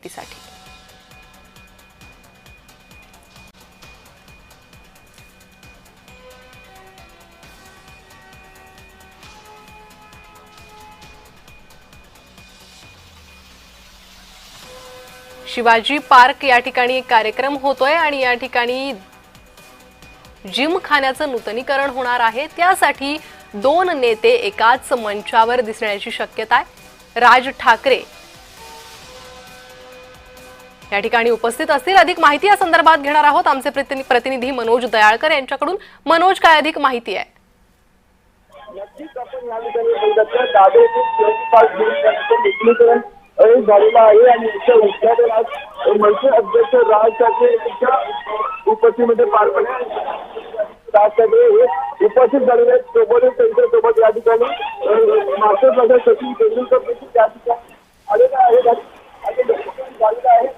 साठी शिवाजी पार्क या ठिकाणी एक कार्यक्रम होतोय आणि या ठिकाणी जिमखान्याचं नूतनीकरण होणार आहे। त्यासाठी दोन नेते एकाच मंचावर दिसण्याची शक्यता आहे। राज ठाकरे या ठिकाणी उपस्थित असतील। अधिक माहिती या संदर्भात घेणार आहोत आमचे प्रतिनिधी मनोज दयाळकर यांच्याकडून। मनोज, काय अधिक माहिती आहे? नक्कीच आपण या ठिकाणी बघितलं दादरचे शिवाजी पार्क नूतनीकरण झालेलं आहे आणि याचं उद्घाटन आज मनसे अध्यक्ष राज ठाकरे यांच्या उपस्थितीमध्ये पार पडले। राज ठाकरे हे उपस्थित झालेले आहेत। सोबतच त्यांच्यासोबत या ठिकाणी मास्टर प्लेयर सचिन तेंडुलकर देखील त्या ठिकाणी आलेले आहेत आणि झालेलं आहे।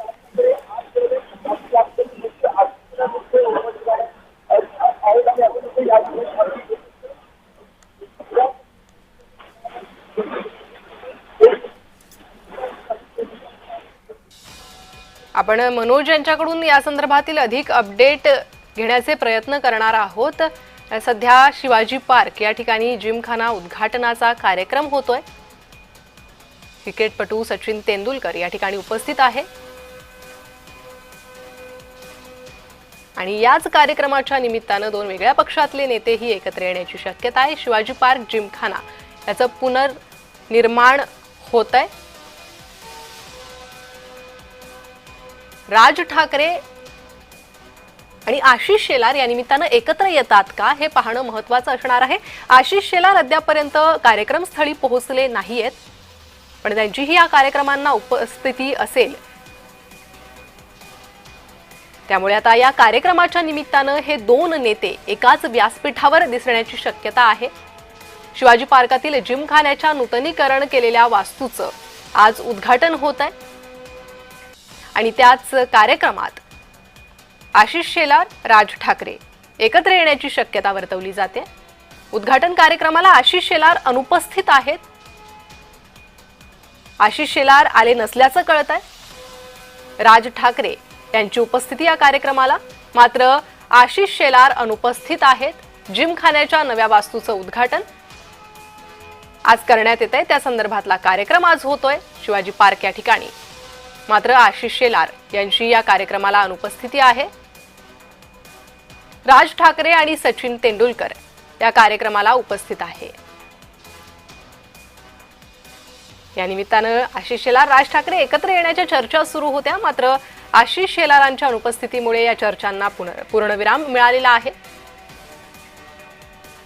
आपण मनोज यांच्याकडून या संदर्भातील अधिक अपडेट घेण्याचे प्रयत्न करणार आहोत। सध्या शिवाजी पार्क या ठिकाणी जिमखाना उद्घाटनाचा कार्यक्रम होतोय। क्रिकेटपटू सचिन तेंडुलकर या ठिकाणी उपस्थित आहे आणि याच कार्यक्रमाच्या निमित्तानं दोन वेगळ्या पक्षातले नेतेही एकत्र येण्याची शक्यता आहे। शिवाजी पार्क जिमखाना याचं पुनर्निर्माण होतंय। राज ठाकरे आणि आशिष शेलार या निमित्तानं एकत्र येतात का हे पाहणं महत्त्वाचं असणार आहे। आशिष शेलार अद्यापर्यंत कार्यक्रमस्थळी पोहोचले नाहीयेत, पण त्यांचीही या कार्यक्रमांना उपस्थिती असेल। त्यामुळे आता या कार्यक्रमाच्या निमित्तानं हे दोन नेते एकाच व्यासपीठावर दिसण्याची शक्यता आहे। शिवाजी पार्कातील जिमखान्याच्या नूतनीकरण केलेल्या वास्तूचं आज उद्घाटन होत आहे आणि त्याच कार्यक्रमात आशिष शेलार, राज ठाकरे एकत्र येण्याची शक्यता वर्तवली जाते। उद्घाटन कार्यक्रमाला आशिष शेलार अनुपस्थित आहेत। आशिष शेलार आले नसल्याचं कळत आहे। राज ठाकरे यांची उपस्थिती या कार्यक्रमाला, मात्र आशिष शेलार अनुपस्थित आहेत। जिमखान्याच्या नव्या वास्तूचं उद्घाटन आज करण्यात येत आहे। त्या संदर्भातला कार्यक्रम आज होतोय शिवाजी पार्क या ठिकाणी, मात्र आशिष शेलार यांची या कार्यक्रमाला अनुपस्थिती आहे। राज ठाकरे आणि सचिन तेंडुलकर या कार्यक्रमाला उपस्थित आहे। या निमित्तानं आशिष शेलार, राज ठाकरे एकत्र येण्याच्या चर्चा सुरू होत्या, मात्र आशिष शेलारांच्या अनुपस्थितीमुळे या चर्चांना पूर्णविराम मिळालेला आहे।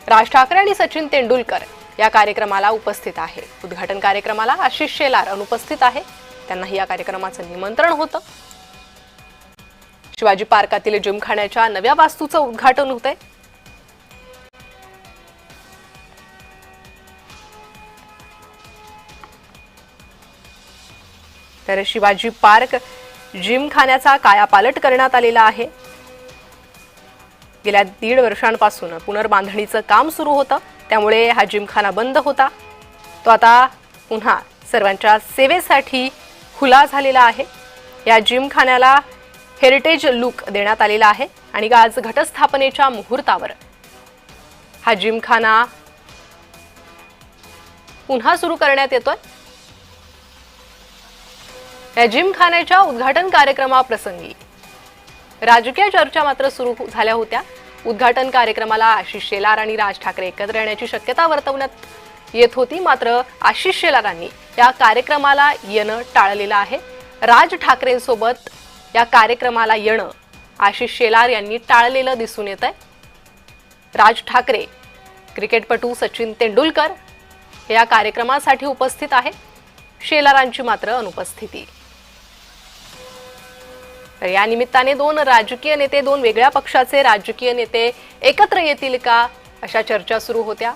राज ठाकरे आणि सचिन तेंडुलकर या कार्यक्रमाला उपस्थित आहे। उद्घाटन कार्यक्रमाला आशिष शेलार अनुपस्थित आहे, त्यांनाही या कार्यक्रमाचं निमंत्रण होतं। शिवाजी पार्कातील जिमखान्याच्या नव्या वास्तूचं उद्घाटन होतंय। तर शिवाजी पार्क जिमखान्याचा कायापालट करण्यात आलेला आहे। गेल्या 1.5 वर्षांपासून पुनर्बांधणीचं काम सुरू होतं, त्यामुळे हा जिमखाना बंद होता। तो आता पुन्हा सर्वांच्या सेवेसाठी खुला झालेला आहे। या जिमखान्याला हेरिटेज लुक देण्यात आलेला आहे आणि आज घटस्थापनेच्या मुहूर्तावर हा जिमखाना पुन्हा सुरू करण्यात येतोय। या जिमखान्याच्या उद्घाटन कार्यक्रमाप्रसंगी राजकीय चर्चा मात्र सुरू झाल्या होत्या। उद्घाटन कार्यक्रमाला आशिष शेलार आणि राज ठाकरे एकत्र येण्याची शक्यता वर्तवण्यात येत होती, मात्र आशिष शेलारांनी या कार्यक्रमाला येणं टाळलेलं आहे। राज ठाकरेंसोबत या कार्यक्रमाला येणं आशिष शेलार यांनी टाळलेलं दिसून येत आहे। राज ठाकरे, क्रिकेटपटू सचिन तेंडुलकर या कार्यक्रमासाठी उपस्थित आहे, शेलारांची मात्र अनुपस्थिती। तर या निमित्ताने दोन राजकीय नेते, दोन वेगळ्या पक्षाचे राजकीय नेते एकत्र येतील का अशा चर्चा सुरू होत्या।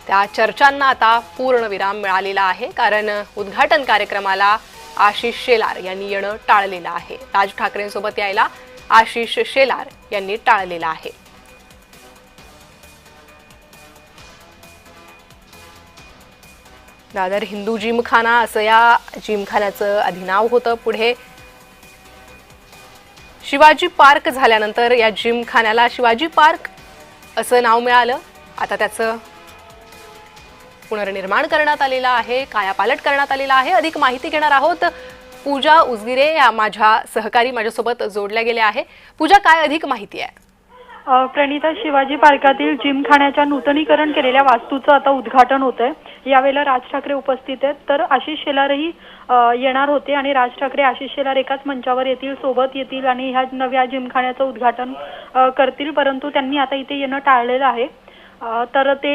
त्या चर्चांना आता पूर्णविराम मिळालेला आहे, कारण उद्घाटन कार्यक्रमाला आशिष शेलार यांनी येणं टाळलेलं आहे। राज ठाकरेंसोबत यायला आशिष शेलार यांनी टाळलेलं आहे। दादर हिंदू जिमखाना असं या जिमखान्याचं आधी नाव होतं. पुढे शिवाजी पार्क झाल्यानंतर या जिमखान्याला शिवाजी पार्क असं नाव मिळालं. आता त्याचं पुनर्निर्माण करण्यात आलेलं आहे, कायापालट करण्यात आलेला आहे. अधिक माहिती घेणार आहोत. पूजा उजगिरे या माझ्या सहकारी माझ्यासोबत जोडल्या गेल्या आहे. पूजा, काय अधिक माहिती आहे? प्रणिता, शिवाजी पार्कातील जिमखान्याच्या नूतनीकरण केलेल्या वास्तूचं आता उद्घाटन होत आहे. यावेळेला राज ठाकरे उपस्थित आहेत, तर आशिष शेलारही येणार होते आणि राज ठाकरे आशिष शेलार एकाच मंचावर येतील, सोबत येतील आणि ह्या नव्या जिमखान्याचं उद्घाटन करतील. परंतु त्यांनी आता इथे येणं टाळलेलं आहे. तर ते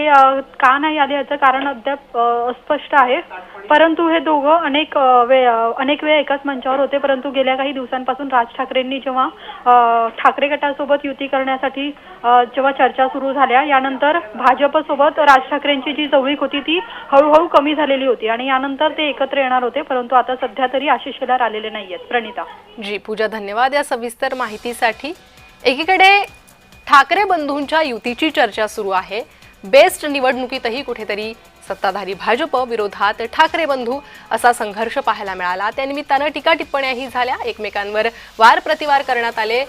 का नाही आले याचं कारण अद्याप अस्पष्ट आहे. परंतु हे दोघं अनेक वेळा एकाच मंचावर होते. परंतु गेल्या काही दिवसांपासून राज ठाकरेंनी जेव्हा ठाकरे गटासोबत युती करण्यासाठी जेव्हा चर्चा सुरू झाल्या, यानंतर भाजपसोबत राज ठाकरेंची जी जवळीक होती ती हळूहळू कमी झालेली होती आणि यानंतर ते एकत्र येणार होते. परंतु आता सध्या तरी आशिष शेलार आलेले नाहीयेत. प्रणिता. जी पूजा, धन्यवाद या सविस्तर माहितीसाठी. एकीकडे ठाकरे बंधूंच्या युतीची चर्चा सुरू आहे. बेस्ट निवडणुकीतही कुठेतरी सत्ताधारी भाजप विरोधात ठाकरे बंधू असा संघर्ष पाहायला मिळाला. त्यानिमित्तानं टीका टिप्पण्याही झाल्या, एकमेकांवर वार प्रतिवार करण्यात आले.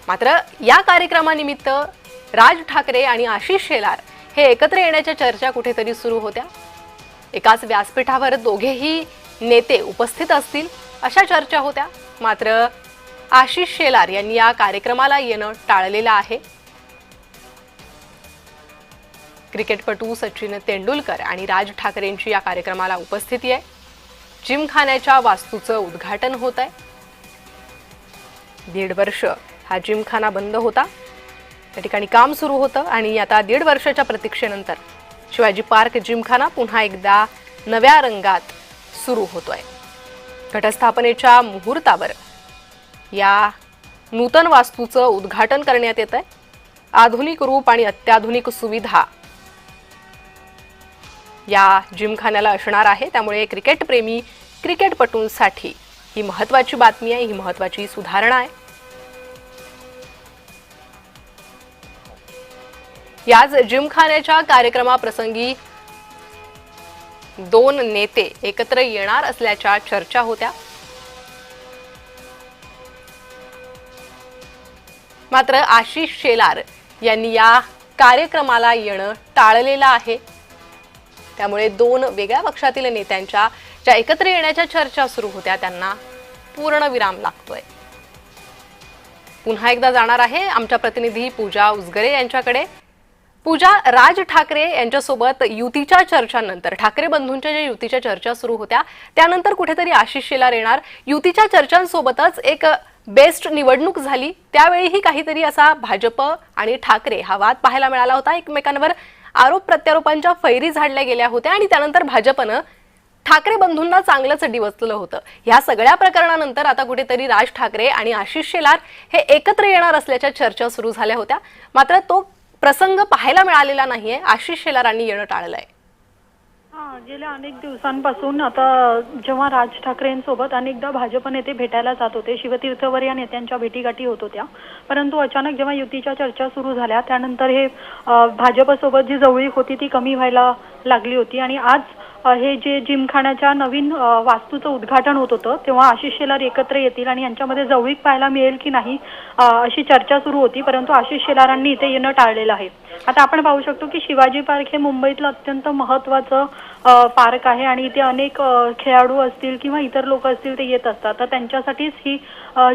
मात्र या कार्यक्रमानिमित्त राज ठाकरे आणि आशिष शेलार हे एकत्र येण्याच्या चर्चा कुठेतरी सुरू होत्या. एकाच व्यासपीठावर दोघेही नेते उपस्थित असतील अशा चर्चा होत्या. मात्र आशिष शेलार यांनी या कार्यक्रमाला येणं टाळलेलं आहे. क्रिकेटपटू सचिन तेंडुलकर आणि राज ठाकरेंची या कार्यक्रमाला उपस्थिती आहे. जिमखान्याच्या वास्तूचं उद्घाटन होत आहे. 1.5 वर्ष हा जिमखाना बंद होता. त्या ठिकाणी काम सुरू होतं आणि आता 1.5 वर्षाच्या प्रतीक्षेनंतर शिवाजी पार्क जिमखाना पुन्हा एकदा नव्या रंगात सुरू होतोय. घटस्थापनेच्या मुहूर्तावर या नूतन वास्तूचं उद्घाटन करण्यात येत आहे. आधुनिक रूप आणि अत्याधुनिक सुविधा या जिमखान्याला असणार आहे. त्यामुळे क्रिकेटप्रेमी क्रिकेटपटूंसाठी ही महत्त्वाची बातमी आहे, ही महत्त्वाची सुधारणा आहे. याच जिमखान्याच्या कार्यक्रमाप्रसंगी 2 नेते एकत्र येणार असल्याच्या चर्चा होत्या. मात्र आशिष शेलार यांनी या कार्यक्रमाला येणं टाळलेलं आहे. त्यामुळे 2 वेगळ्या पक्षातील नेत्यांच्या ज्या एकत्र येण्याच्या चर्चा सुरू होत्या त्यांना पूर्ण विराम लागतोय. पुन्हा एकदा जाणार आहे आमच्या प्रतिनिधी पूजा उजगरे यांच्याकडे. पूजा, राज ठाकरे यांच्यासोबत युतीच्या चर्चांनंतर ठाकरे बंधूंच्या ज्या युतीच्या चर्चा सुरू होत्या त्यानंतर कुठेतरी आशिष शेलार येणार. युतीच्या चर्चांसोबतच एक बेस्ट निवडणूक झाली, त्यावेळीही काहीतरी असा भाजप आणि ठाकरे हा वाद पाहायला मिळाला होता. एकमेकांवर आरोप प्रत्यारोपांच्या फैरी झाडल्या गेल्या होत्या आणि त्यानंतर भाजपनं ठाकरे बंधूंना चांगलंच डिवचलं होतं. ह्या सगळ्या प्रकरणानंतर आता कुठेतरी राज ठाकरे आणि आशिष शेलार हे एकत्र येणार असल्याच्या चर्चा सुरू झाल्या होत्या. मात्र तो प्रसंग पाहायला मिळालेला नाहीये. आशिष शेलारांनी येणं टाळलंय. गेल्या अनेक दिवसांपासून आता जेव्हा राज ठाकरेंसोबत अनेकदा भाजप नेते भेटायला जात होते, शिवतीर्थवर या नेत्यांच्या भेटीगाठी होत होत्या. परंतु अचानक जेव्हा युतीच्या चर्चा सुरू झाल्या त्यानंतर हे भाजपसोबत जी जवळीक होती ती कमी व्हायला लागली होती आणि आज हे जे जिमखान्याच्या नवीन वास्तूचं उद्घाटन होत होतं तेव्हा आशिष शेलार एकत्र येतील आणि यांच्यामध्ये जवळीक पाहायला मिळेल की नाही अशी चर्चा सुरू होती. परंतु आशिष शेलारांनी इथे येणं टाळलेलं आहे. आता आपण पाहू शकतो की शिवाजी पार्क हे मुंबईतलं अत्यंत महत्त्वाचं पार्क आहे आणि इथे अनेक खेळाडू असतील किंवा इतर लोक असतील ते येत असतात. तर त्यांच्यासाठीच ही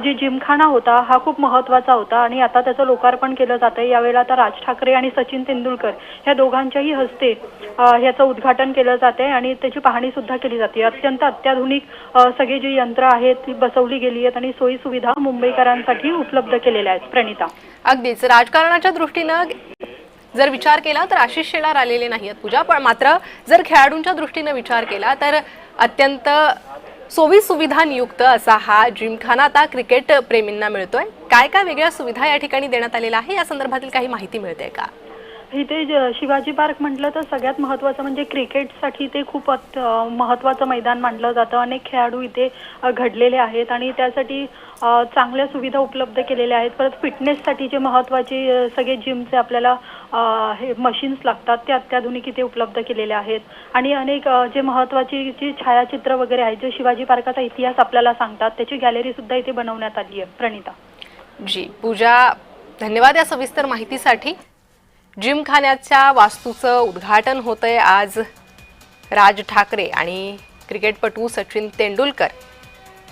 जी जिमखाना होता हा खूप महत्त्वाचा होता आणि आता त्याचं लोकार्पण केलं जातं. यावेळेला आता राज ठाकरे आणि सचिन तेंडुलकर ह्या दोघांच्याही हस्ते ह्याचं उद्घाटन केलं जाते आणि त्याची पाहणी सुद्धा केली जाते. अत्यंत अत्याधुनिक सगळी जी यंत्र आहेत ती बसवली गेली आहेत आणि सोयी सुविधा मुंबईकरांसाठी उपलब्ध केलेल्या आहेत. प्रणिता. अगदीच राजकारणाच्या दृष्टीनं जर विचार केला तर आशिष शेलार आलेले नाही आहेत पूजा. पण मात्र जर खेळाडूंच्या दृष्टीनं विचार केला तर अत्यंत सोयी सुविधा नियुक्त असा हा जिमखाना आता क्रिकेट प्रेमींना मिळतोय. काय काय वेगळ्या सुविधा या ठिकाणी देण्यात आलेल्या आहे या संदर्भातील काही माहिती मिळते का? इथे शिवाजी पार्क म्हटलं तर सगळ्यात महत्त्वाचं म्हणजे क्रिकेटसाठी ते खूप महत्त्वाचं मैदान मानलं जातं. अनेक खेळाडू इथे घडलेले आहेत आणि त्यासाठी चांगल्या सुविधा उपलब्ध केलेल्या आहेत. परत फिटनेससाठी जे महत्त्वाचे सगळे जिमचे आपल्याला हे मशीन्स लागतात ते अत्याधुनिक इथे उपलब्ध केलेले आहेत. आणि अनेक जे महत्त्वाची जी छायाचित्र वगैरे आहेत जे शिवाजी पार्काचा इतिहास आपल्याला सांगतात त्याची गॅलरी सुद्धा इथे बनवण्यात आली आहे. प्रणिता. जी पूजा, धन्यवाद या सविस्तर माहितीसाठी. जिमखान्याच्या वास्तूचं उद्घाटन होतंय आज. राज ठाकरे आणि क्रिकेटपटू सचिन तेंडुलकर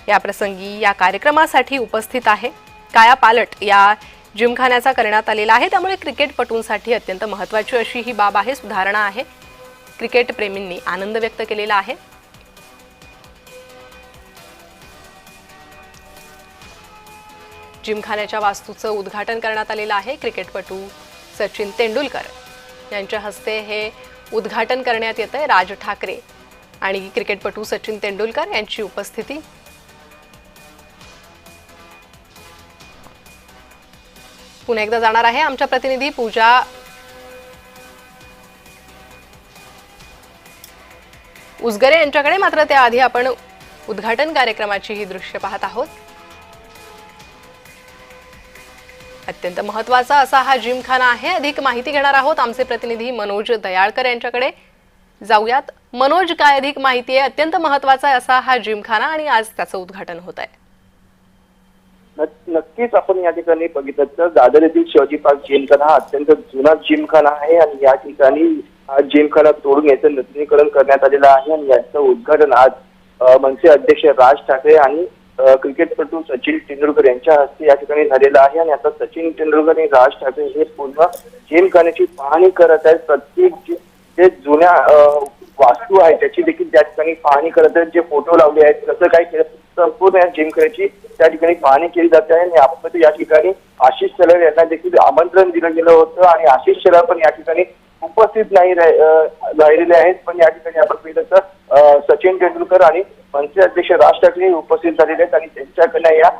या प्रसंगी या कार्यक्रमासाठी उपस्थित आहे. कायापालट या जिमखान्याचा करण्यात आलेला आहे, त्यामुळे क्रिकेटपटूंसाठी अत्यंत महत्त्वाची अशी ही बाब आहे, सुधारणा आहे. क्रिकेटप्रेमींनी आनंद व्यक्त केलेला आहे. जिमखान्याच्या वास्तूचं उद्घाटन करण्यात आलेलं आहे. क्रिकेटपटू सचिन तेंडुलकर यांच्या हस्ते हे उद्घाटन करण्यात येतंय. राज ठाकरे आणि क्रिकेटपटू सचिन तेंडुलकर यांची उपस्थिती. पुन्हा एकदा जाणार आहे आमच्या प्रतिनिधी पूजा उसगरे यांच्याकडे. मात्र त्याआधी आपण उद्घाटन कार्यक्रमाची ही दृश्य पाहत आहोत. अत्यंत महत्त्वाचा असा हा जिमखाना आहे. अधिक माहिती घेणार आहोत आमचे प्रतिनिधी मनोज दयाळकर यांच्याकडे. जाऊयात. मनोज, काय अधिक माहिती आहे? अत्यंत महत्त्वाचा असा हा जिमखाना आणि आज त्याचं उद्घाटन होत आहे. नक्कीच आपण या ठिकाणी बघितलं तर दादर येथील शिवाजी पार्क जिमखाना हा अत्यंत जुना जिमखाना आहे आणि या ठिकाणी हा जिमखाना तोडून याचं नूतनीकरण करण्यात आलेलं आहे आणि याचं उद्घाटन आज मनसे अध्यक्ष राज ठाकरे आणि क्रिकेटपटू सचिन तेंडुलकर यांच्या हस्ते या ठिकाणी झालेलं आहे. आणि आता सचिन तेंडुलकर आणि राज ठाकरे हे पूर्ण जिमखान्याची पाहणी करत आहेत. प्रत्येक जे जुन्या वास्तू आहे त्याची देखील त्या ठिकाणी पाहणी करत आहेत. जे फोटो लावले आहेत कसं काय केलं संपूर्ण या जिमखान्याची त्या ठिकाणी पाहणी केली जाते आहे. आणि आपण या ठिकाणी आशिष शेलार यांना देखील आमंत्रण दिलं गेलं होतं आणि आशिष शेलार पण या ठिकाणी उपस्थित नाही राहिलेले आहेत. पण या ठिकाणी आपण पाहिलं तर सचिन तेंडुलकर आणि मनसे अध्यक्ष राज ठाकरे उपस्थित झालेले आहेत आणि त्यांच्याकडे या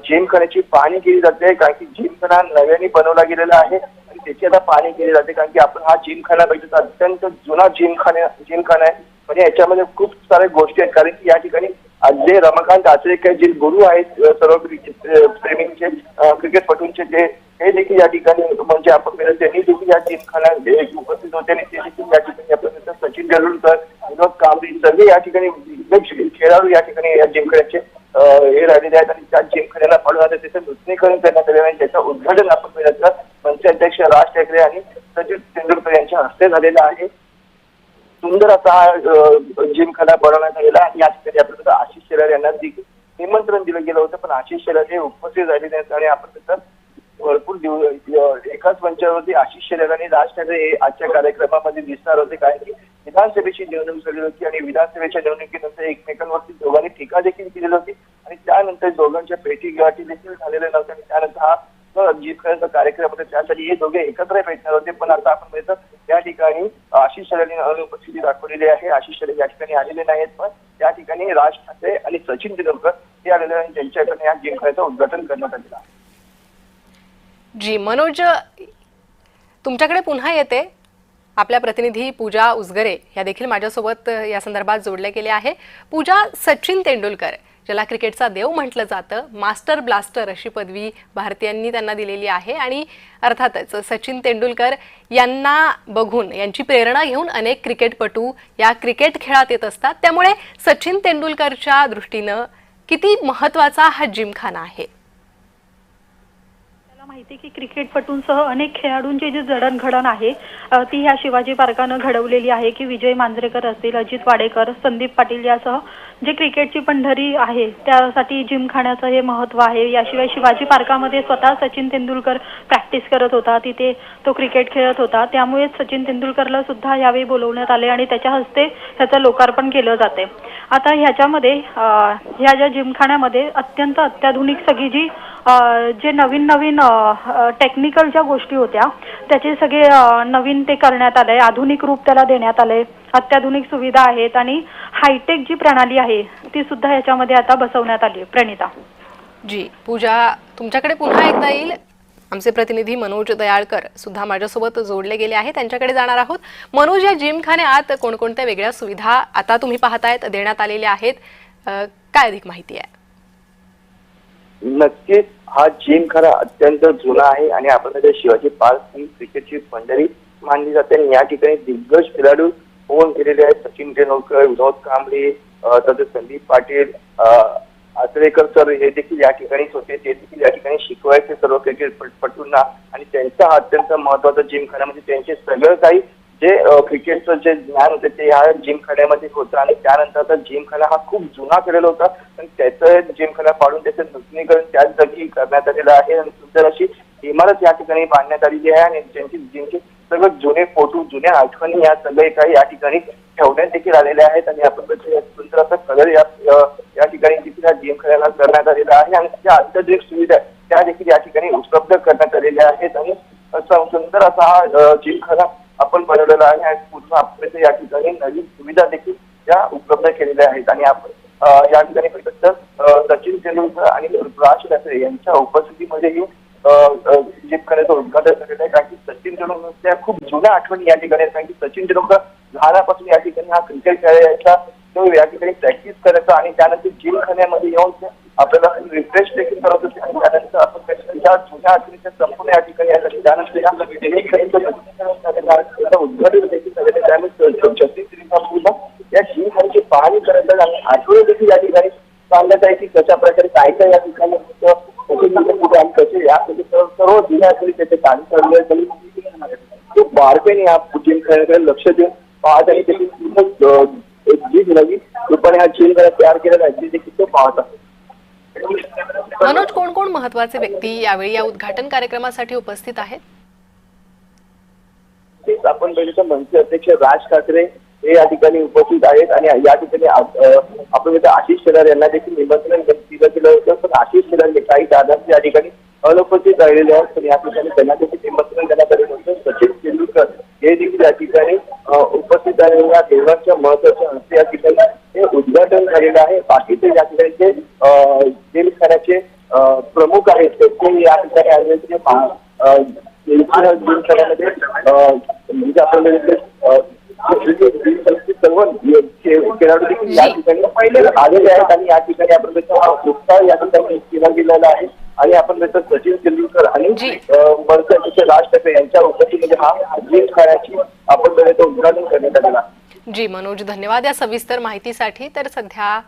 जिमखान्याची पाहणी केली जाते. कारण की जिमखाना नव्याने बनवला गेलेला आहे आणि त्याची आता पाहणी केली जाते. कारण की आपण हा जिमखाना बघितला अत्यंत जुना जिमखाना आहे. म्हणजे याच्यामध्ये खूप साऱ्या गोष्टी आहेत. कारण की या ठिकाणी जे रमाकांत आचरेकर जे गुरु आहेत सर्व प्रेमींचे क्रिकेटपटूंचे हे देखील या ठिकाणी म्हणजे आपण त्यांनी देखील या जिमखाना उपस्थित होते आणि ते देखील या ठिकाणी आपण सचिन तेंडुलकर, विनोद कांबळी सर्व या ठिकाणी खेळाडू या ठिकाणी या जिमखान्याचे हे राहिलेले आहेत आणि त्या जिमखान्याला पाडून आता त्याचं नूतनीकरण करण्यात आलेलं आहे. त्याचं उद्घाटन आपण पाहिलं तर मनसे अध्यक्ष राज ठाकरे आणि सचिन तेंडुलकर यांच्या हस्ते झालेलं आहे. सुंदर असा हा जिमखाना बनवण्यात आलेला आणि या ठिकाणी आपल्याला आशिष शेलार यांना देखील निमंत्रण दिलं गेलं होतं. पण आशिष शेलार हे उपस्थित झालेले नाहीत आणि आपण त्याचा भरपूर एकाच मंचावरती आशिष शेलार आणि राज ठाकरे हे आजच्या कार्यक्रमामध्ये दिसणार होते. कारण की विधानसभेची निवडणूक झाली होती आणि विधानसभेच्या निवडणुकीनंतर एकमेकांवरती दोघांनी टीका देखील केलेली होती आणि त्यानंतर दोघांच्या भेटीगाठी देखील झालेल्या नव्हत्या आणि त्यानंतर हा जिमखान्याचा कार्यक्रम होता त्यासाठी हे दोघे एकत्र भेटणार होते. पण आता आपण पाहिलं त्या ठिकाणी आशिष शेलार यांनी अनुपस्थिती दाखवलेली आहे. आशिष शेलार या ठिकाणी आलेले नाहीत पण त्या ठिकाणी राज ठाकरे आणि सचिन तेंडुलकर हे आलेले आणि त्यांच्याकडे या जिमखान्याचं उद्घाटन करण्यात आलेलं आहे. जी मनोज, तुमच्याकडे पुन्हा येते. आपल्या प्रतिनिधी पूजा उसगरे या देखील माझ्यासोबत या संदर्भात जोडले गेले आहे. पूजा, सचिन तेंडुलकर ज्याला क्रिकेटचा देव म्हटलं जातं, मास्टर ब्लास्टर अशी पदवी भारतीयांनी त्यांना दिलेली आहे आणि अर्थातच सचिन तेंडुलकर यांना बघून यांची प्रेरणा घेऊन अनेक क्रिकेटपटू या क्रिकेट खेळात येत असतात. त्यामुळे सचिन तेंडुलकरच्या दृष्टीनं किती महत्त्वाचा हा जिमखाना आहे? माहिती की क्रिकेटपटूंसह अनेक खेळाडूंची जी जडणघडण आहे ती ह्या शिवाजी पार्कानं घडवलेली आहे. की विजय मांजरेकर असतील, अजित वाडेकर, संदीप पाटील यासह जे क्रिकेटची पंढरी आहे त्यासाठी जिमखान्याचं हे महत्त्व आहे. याशिवाय शिवाजी पार्कामध्ये स्वतः सचिन तेंडुलकर प्रॅक्टिस करत होता, तिथे तो क्रिकेट खेळत होता. त्यामुळे सचिन तेंडुलकरला सुद्धा यावेळी बोलवण्यात आले आणि त्याच्या हस्ते त्याचं लोकार्पण केलं जाते. आता ह्याच्यामध्ये ह्या ज्या जिमखान्यामध्ये अत्यंत अत्याधुनिक सगळी जी जे नवीन टेक्निकल ज्या गोष्टी होत्या त्याचे सगळे नवीन ते करण्यात आलंय. आधुनिक रूप त्याला देण्यात आलंय. अत्याधुनिक सुविधा आहेत आणि हायटेक जी प्रणाली आहे ती सुद्धा याच्यामध्ये आता बसवण्यात आली आहे. प्रणिता. जी पूजा, तुमच्याकडे पुन्हा एकदा येईल. आमचे प्रतिनिधी मनोज दयाळकर सुद्धा माझ्यासोबत जोडले गेले आहेत, त्यांच्याकडे जाणार आहोत. मनोज, या जिमखान्यात कोणकोणत्या वेगळ्या सुविधा आता तुम्ही पाहतायत देण्यात आलेल्या आहेत, काय अधिक माहिती आहे? नक्कीच हा जिमखाना अत्यंत जुना आहे आणि आपण त्याच्या शिवाजी पार्क ही क्रिकेटची पंढरी मानली जाते. आणि या ठिकाणी दिग्गज खेळाडू होऊन गेलेले आहेत. सचिन तेंडुलकर, विनोद कांबळे, तसेच संदीप पाटील, आचरेकर सर हे देखील या ठिकाणीच होते. ते देखील या ठिकाणी शिकवायचे सर्व क्रिकेटपटूंना आणि त्यांचा हा अत्यंत महत्वाचा जिमखाना म्हणजे त्यांचे सगळं काही जे क्रिकेटचं जे ज्ञान होते ते या जिमखान्यामध्ये होतं. आणि त्यानंतर जिमखाना हा खूप जुना केलेला होता आणि त्याचं जिमखाना पाडून त्याचं नूतनीकरण त्याच जागी करण्यात आलेलं आहे आणि सुंदर अशी इमारत या ठिकाणी बांधण्यात आलेली आहे. आणि त्यांची जिमचे सगळं जुने फोटो, जुन्या आठवणी या सगळे काही या ठिकाणी ठेवण्यात देखील आलेले आहेत. आणि आपण सुंदर असा कलर या ठिकाणी देखील या जिमखान्याला करण्यात आलेला आहे आणि त्या अत्याधुनिक सुविधा त्या देखील या ठिकाणी उपलब्ध करण्यात आलेल्या आहेत. आणि सुंदर असा हा जिमखाना आपण बनवलेला आहे आणि पूर्ण आपल्याला या ठिकाणी नवीन सुविधा देखील या उपलब्ध केलेल्या आहेत. आणि आपण या ठिकाणी फक्त सचिन तेंडुलकर आणि राज ठाकरे यांच्या उपस्थितीमध्ये ही जिमखान्याचं उद्घाटन झालेलं आहे. कारण की सचिन तेंडुलकरच्या खूप जुन्या आठवणी या ठिकाणी आहेत. कारण की सचिन तेंडुलकर लहानापासून या ठिकाणी हा क्रिकेट खेळायचा, तो या ठिकाणी प्रॅक्टिस करायचा आणि त्यानंतर जिमखान्यामध्ये येऊन आपल्याला रिफ्रेश देखील करत होते. आणि त्यानंतर आपण त्या जुन्या आठवणीच्या संपूर्ण या ठिकाणी आहे. त्यानंतर उद्घाटन देखील झालेलं त्यामुळे या जिमखान्याची पाहणी करत आणि आठवणी देखील या ठिकाणी सांगण्यात आहे की कशा प्रकारे काय काय या ठिकाणी कसे या सर्व जुन्या आठवणी त्याचे काम चालले खूप बारकाईने या जिमखान्याकडे लक्ष देऊन पाहत आणि त्याची पूर्ण जी नवीन रूपाने हा जिमखाना तयार केलेला आहे देखील तो पाहत आहे. मनोज, कोण कोण महत्वाचे व्यक्ती यावेळी या उद्घाटन कार्यक्रमासाठी उपस्थित आहेत? तेच आपण बघितलं, मंत्री अध्यक्ष राज ठाकरे हे या ठिकाणी उपस्थित आहेत. आणि या ठिकाणी आपण आशिष शेलार यांना देखील निमंत्रण दिलं गेलं होतं, पण आशिष शेलार काही कारणांनी या ठिकाणी अनुपस्थित राहिलेले आहेत. पण या ठिकाणी त्यांना देखील निमंत्रण देण्यात आलेलं होतं. सचिन तेंडुलकर हे देखील या ठिकाणी उपस्थित झालेल्या देवांच्या महत्वाच्या हस्ते या ठिकाणी हे उद्घाटन झालेलं आहे. बाकीचे या ठिकाणचे जिमखान्याचे प्रमुख आहेत ते या ठिकाणी आलेले जिमखान्यामध्ये म्हणजे आपण सर्व खेळाडू देखील या ठिकाणी पहिले आलेले आहेत. आणि या ठिकाणी आपण उत्साह या ठिकाणी केला गेलेला आहे. आणि आपण सचिन तेंडुलकर आणि मंत्री अध्यक्ष राज ठाकरे यांच्या उपस्थितीमध्ये हा जिमखान्याची आपण उद्घाटन करण्यात आलेला आहे. जी मनोज, धन्यवाद या सविस्तर माहितीसाठी. तर सध्या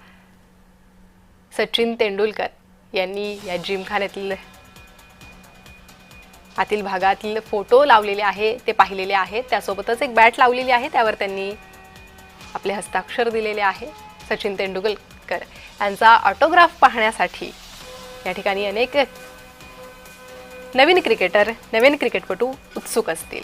सचिन तेंडुलकर यांनी या जिमखान्यातील आतील भागातील फोटो लावलेले आहे ते पाहिलेले आहेत. त्यासोबतच एक बॅट लावलेली आहे, त्यावर त्यांनी आपले हस्ताक्षर दिलेले आहे. सचिन तेंडुलकर यांचा ऑटोग्राफ पाहण्यासाठी या ठिकाणी अनेक नवीन क्रिकेटपटू उत्सुक असतील.